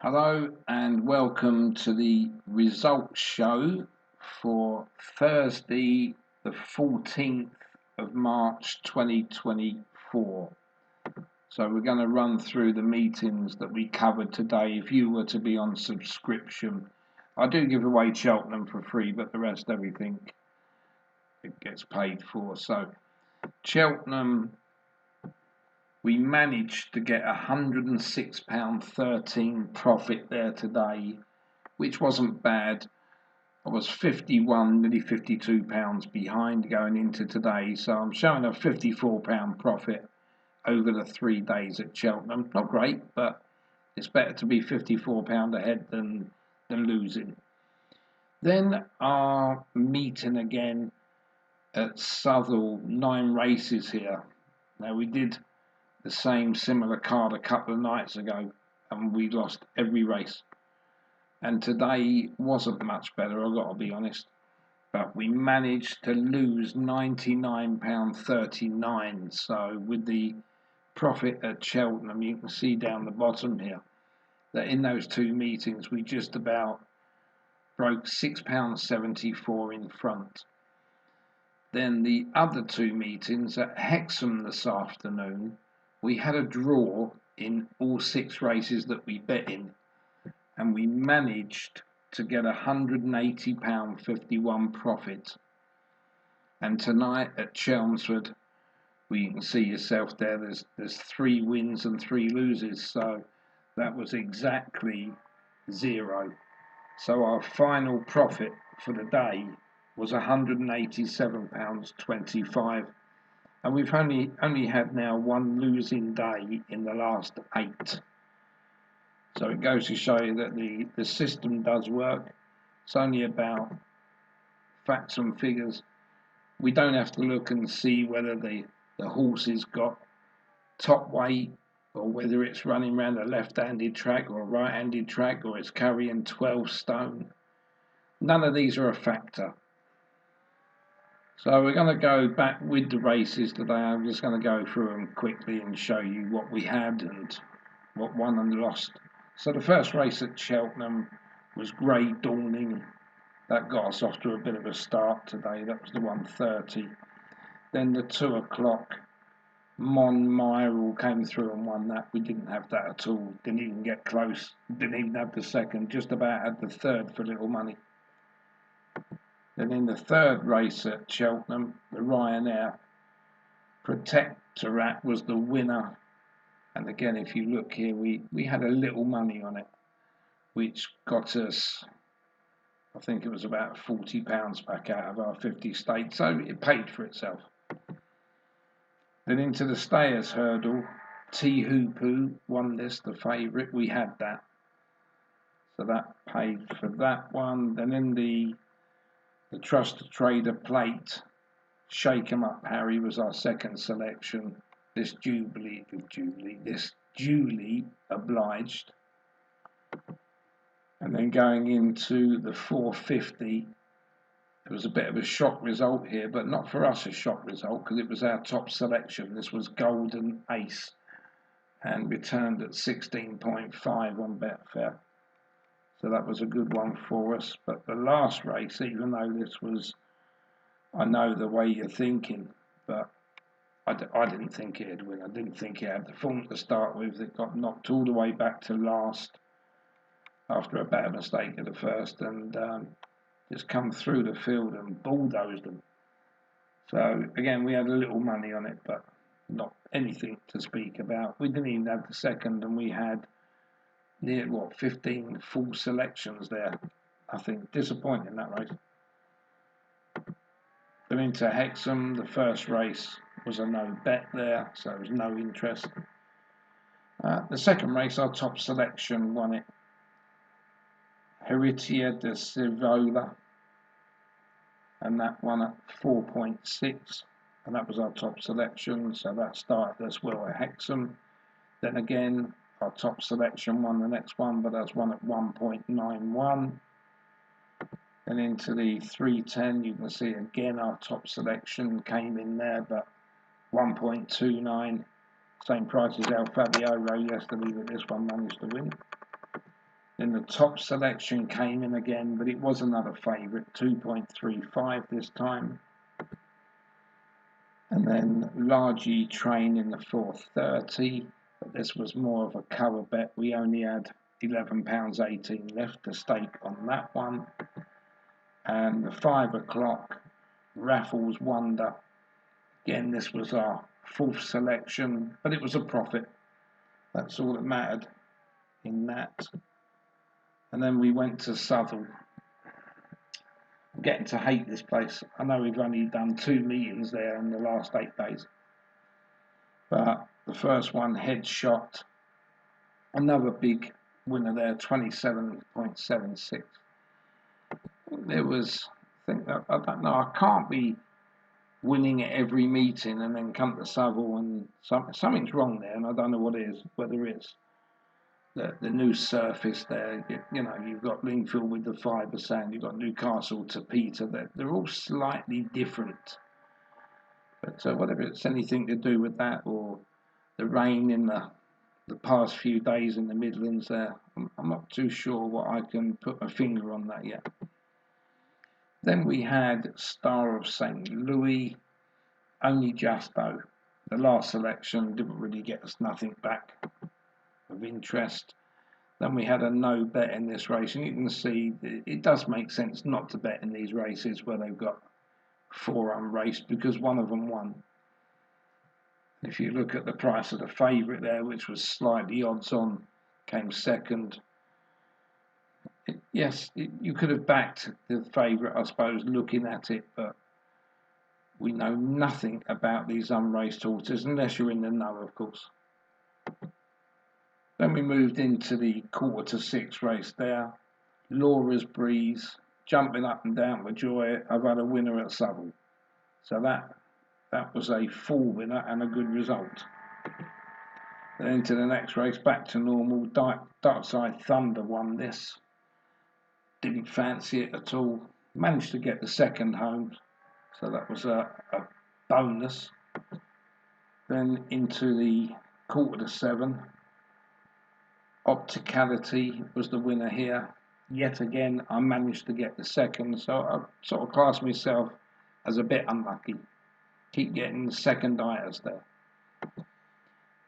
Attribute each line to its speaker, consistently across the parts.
Speaker 1: Hello and welcome to the results show for Thursday, the 14th of March 2024. So we're going to run through the meetings that we covered today. If you were to be on subscription, I do give away Cheltenham for free, but the rest, everything, it gets paid for. So Cheltenham, we managed to get £106.13 profit there today, which wasn't bad. I was 51, nearly £52 behind going into today, so I'm showing a £54 profit over the 3 days at Cheltenham. Not great, but it's better to be £54 ahead than losing. Then our meeting again at Southall, 9 races here. Now we did the same similar card a couple of nights ago and we lost every race. And today wasn't much better, I've got to be honest. But we managed to lose £99.39. So with the profit at Cheltenham, you can see down the bottom here that in those 2 meetings we just about broke £6.74 in front. Then the other 2 meetings at Hexham this afternoon, we had a draw in all 6 races that we bet in, and we managed to get £180.51 profit. And tonight at Chelmsford, you can see yourself there, there's 3 wins and 3 loses, so that was exactly 0. So our final profit for the day was £187.25, and we've only had now 1 losing day in the last 8. So it goes to show you that the system does work. It's only about facts and figures. We don't have to look and see whether the horse has got top weight or whether it's running around a left-handed track or a right-handed track or it's carrying 12 stone. None of these are a factor. So we're going to go back with the races today. I'm just going to go through them quickly and show you what we had and what won and lost. So the first race at Cheltenham was Grey Dawning. That got us off to a bit of a start today. That was the 1:30. Then the 2 o'clock, Monmire came through and won that. We didn't have that at all. Didn't even get close. Didn't even have the second. Just about had the third for little money. Then in the 3rd race at Cheltenham, the Ryanair Protectorat was the winner. And again, if you look here, we had a little money on it, which got us, I think it was about £40 back out of our 50 stakes. So it paid for itself. Then into the Stayers Hurdle, T Hoopu won this, the favourite. We had that. So that paid for that one. Then in the Trust Trader Plate, Shake 'em Up Harry was our second selection. This duly obliged. And then going into the 450, it was a bit of a shock result here, but not for us a shock result because it was our top selection. This was Golden Ace and returned at 16.5 on Betfair. So that was a good one for us. But the last race, even though this was, I know the way you're thinking, but I didn't think it'd win. I didn't think it had the form to start with. It got knocked all the way back to last after a bad mistake at the first and just come through the field and bulldozed them. So again, we had a little money on it, but not anything to speak about. We didn't even have the second, and we had near 15 full selections there. I think disappointing that race. Then into Hexham, the first race was a no bet there, so there was no interest. The second race, our top selection won it. Heritia de Civola, and that won at 4.6, and that was our top selection, so that started us well at Hexham. Then again, our top selection won the next one, but that's one at 1.91. Then into the 310, you can see again our top selection came in there, but 1.29, same price as El Fabio yesterday, but this one managed to win. Then the top selection came in again, but it was another favourite, 2.35 this time. And then Largy Train in the 4.30, but this was more of a cover bet. We only had £11.18 left to stake on that one. And the 5 o'clock Raffles Wonder. Again, this was our fourth selection, but it was a profit. That's all that mattered in that. And then we went to Southall. I'm getting to hate this place. I know we've only done 2 meetings there in the last 8 days. But the first one, Headshot. Another big winner there, 27.76. There was, I don't know, I can't be winning at every meeting and then come to Savile and something's wrong there, and I don't know what it is, whether it's the new surface there. You know, you've got Lingfield with the fibre sand, you've got Newcastle to Peter. They're all slightly different. But whether it's anything to do with that or the rain in the past few days in the Midlands there, I'm not too sure what I can put my finger on that yet. Then we had Star of St. Louis, only just though. The last selection didn't really get us nothing back of interest. Then we had a no bet in this race, and you can see it does make sense not to bet in these races where they've got 4 unraced, because one of them won. If you look at the price of the favourite there, which was slightly odds on, came second. Yes, you could have backed the favourite, I suppose, looking at it, but we know nothing about these unraced horses, unless you're in the know, of course. Then we moved into the 5:45 race there. Laura's Breeze, jumping up and down with joy. I've had a winner at Southall. So that was a full winner and a good result. Then into the next race, back to normal. Darkside Thunder won this. Didn't fancy it at all. Managed to get the second home, so that was a bonus. Then into the 7:15. Opticality was the winner here. Yet again, I managed to get the second, so I sort of class myself as a bit unlucky. Keep getting the second-iters there.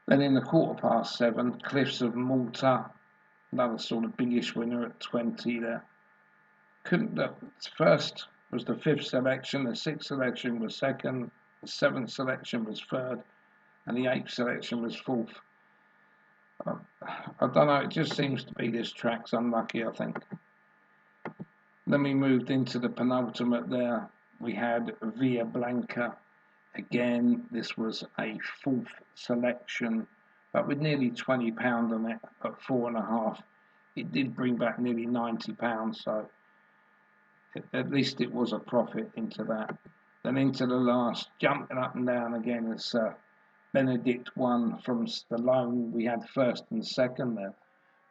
Speaker 1: Then in the 7:15, Cliffs of Malta, another sort of biggish winner at 20 there. The first was the 5th selection, the 6th selection was 2nd, the 7th selection was 3rd, and the 8th selection was 4th. I don't know, it just seems to be this track's unlucky, I think. Then we moved into the penultimate there. We had Via Blanca. Again, this was a 4th selection, but with nearly £20 on it at 4.5. It did bring back nearly £90, so at least it was a profit into that. Then into the last, jumping up and down again, it's Benedict won from Stallone. We had 1st and 2nd there,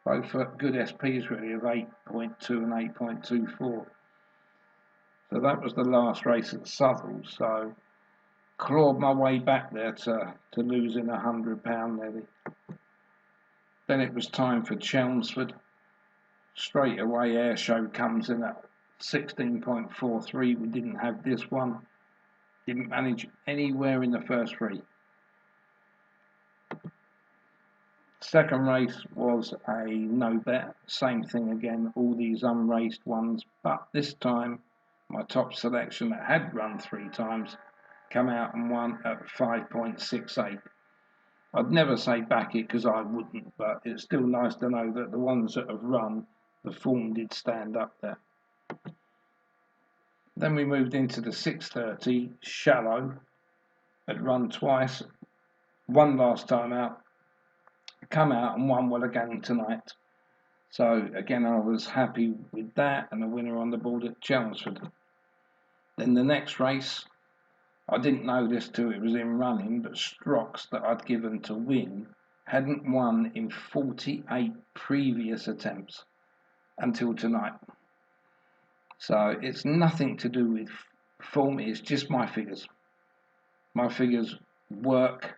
Speaker 1: both at good SPs really of 8.2 and 8.24. So that was the last race at Southall. So clawed my way back there to losing £100 nearly. Then it was time for Chelmsford. Straight away, Airshow comes in at 16.43. We didn't have this one. Didn't manage anywhere in the first 3. Second race was a no bet. Same thing again, all these unraced ones, but this time my top selection that had run 3 times come out and won at 5.68. I'd never say back it because I wouldn't, but it's still nice to know that the ones that have run, the form did stand up there. Then we moved into the 6:30 Shallow. Had run twice, one last time out, come out and won well again tonight. So again, I was happy with that, and a winner on the board at Chelmsford. Then the next race, I didn't know this till it was in running, but Strocks that I'd given to win hadn't won in 48 previous attempts until tonight. So it's nothing to do with form, it's just my figures. My figures work.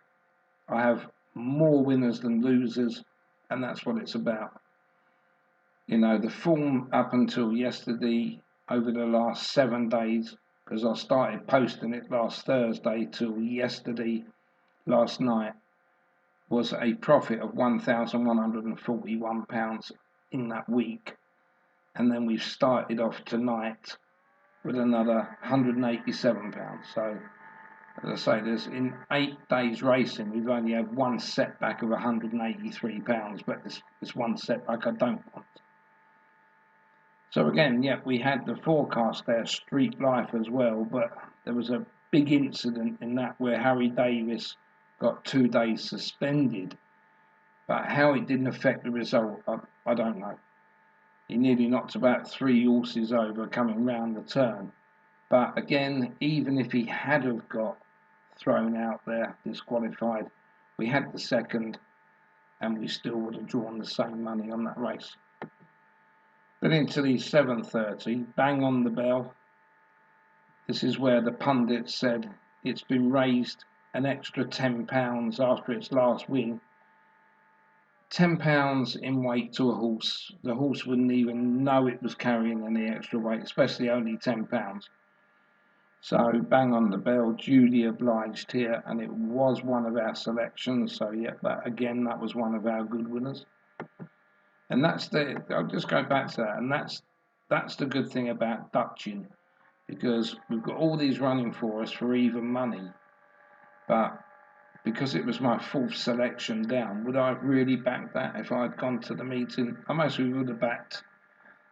Speaker 1: I have more winners than losers, and that's what it's about. You know, the form up until yesterday, over the last 7 days, because I started posting it last Thursday till yesterday, last night, was a profit of £1,141 in that week. And then we've started off tonight with another £187. So, as I say, there's in 8 days racing, we've only had one setback of £183, but this one setback I don't want. So again, yeah, we had the forecast there, Street Life as well, but there was a big incident in that where Harry Davis got 2 days suspended. But how it didn't affect the result, I don't know. He nearly knocked about 3 horses over coming round the turn. But again, even if he had have got thrown out there, disqualified, we had the second, and we still would have drawn the same money on that race. Then into the 7:30, bang on the bell. This is where the pundit said it's been raised an extra £10 after its last win. £10 in weight to a horse. The horse wouldn't even know it was carrying any extra weight, especially only £10. So bang on the bell, duly obliged here, and it was one of our selections. So yeah, that was one of our good winners. And I'll just go back to that, and that's the good thing about Dutching, because we've got all these running for us for even money, but because it was my 4th selection down, would I have really backed that if I'd gone to the meeting? I most would have backed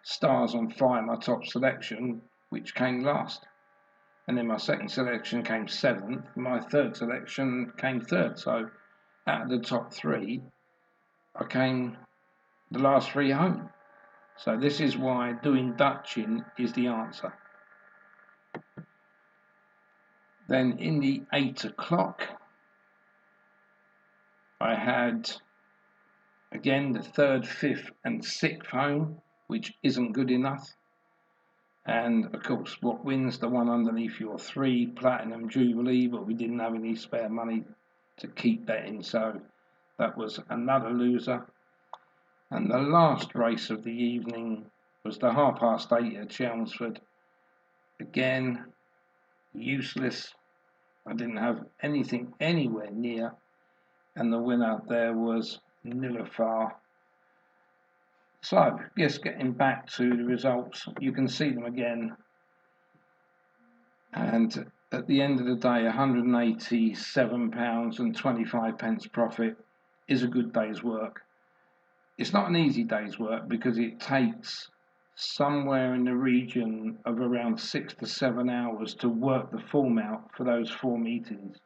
Speaker 1: Stars on Fire, my top selection, which came last. And then my 2nd selection came 7th, my 3rd selection came 3rd. So out of the top 3, I came the last 3 home. So this is why doing Dutching is the answer. Then in the 8 o'clock, I had, again, the 3rd, 5th and 6th home, which isn't good enough. And, of course, what wins? The one underneath your 3, Platinum Jubilee, but we didn't have any spare money to keep betting, so that was another loser. And the last race of the evening was the 8:30 at Chelmsford. Again, useless. I didn't have anything anywhere near, and the winner there was Nilafar. So, just getting back to the results, you can see them again. And at the end of the day, £187.25 profit is a good day's work. It's not an easy day's work because it takes somewhere in the region of around 6 to 7 hours to work the form out for those 4 meetings.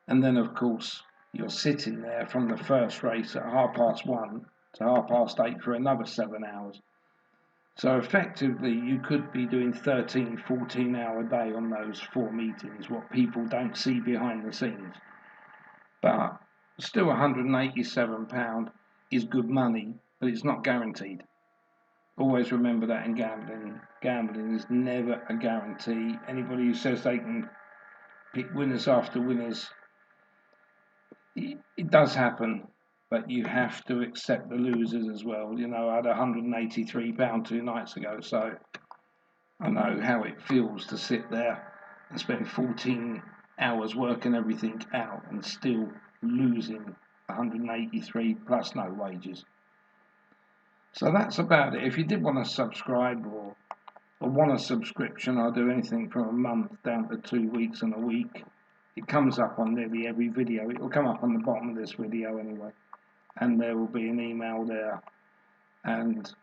Speaker 1: And then, of course, you're sitting there from the first race at 1:30 to 8:30 for another 7 hours. So effectively, you could be doing 13, 14-hour day on those 4 meetings, what people don't see behind the scenes. But still, £187 is good money, but it's not guaranteed. Always remember that in gambling. Gambling is never a guarantee. Anybody who says they can pick winners after winners, it does happen, but you have to accept the losers as well. You know, I had £183 2 nights ago, so I know how it feels to sit there and spend 14 hours working everything out and still losing 183 plus no wages. So that's about it. If you did want to subscribe or want a subscription, I'll do anything from a month down to 2 weeks and a week. It comes up on nearly every video. It will come up on the bottom of this video anyway, and there will be an email there. And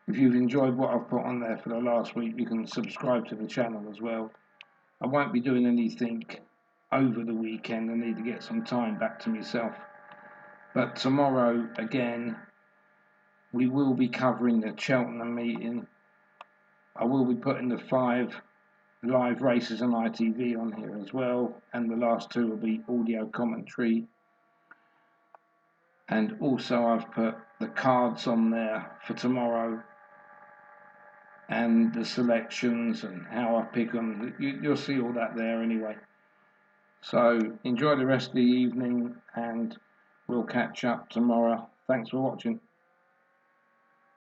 Speaker 1: if you've enjoyed what I've put on there for the last week, you can subscribe to the channel as well. I won't be doing anything over the weekend. I need to get some time back to myself. But tomorrow, again, we will be covering the Cheltenham meeting. I will be putting the 5 live races on ITV on here as well, and the last 2 will be audio commentary. And also I've put the cards on there for tomorrow and the selections and how I pick them. You'll see all that there anyway. So enjoy the rest of the evening, and we'll catch up tomorrow. Thanks for watching.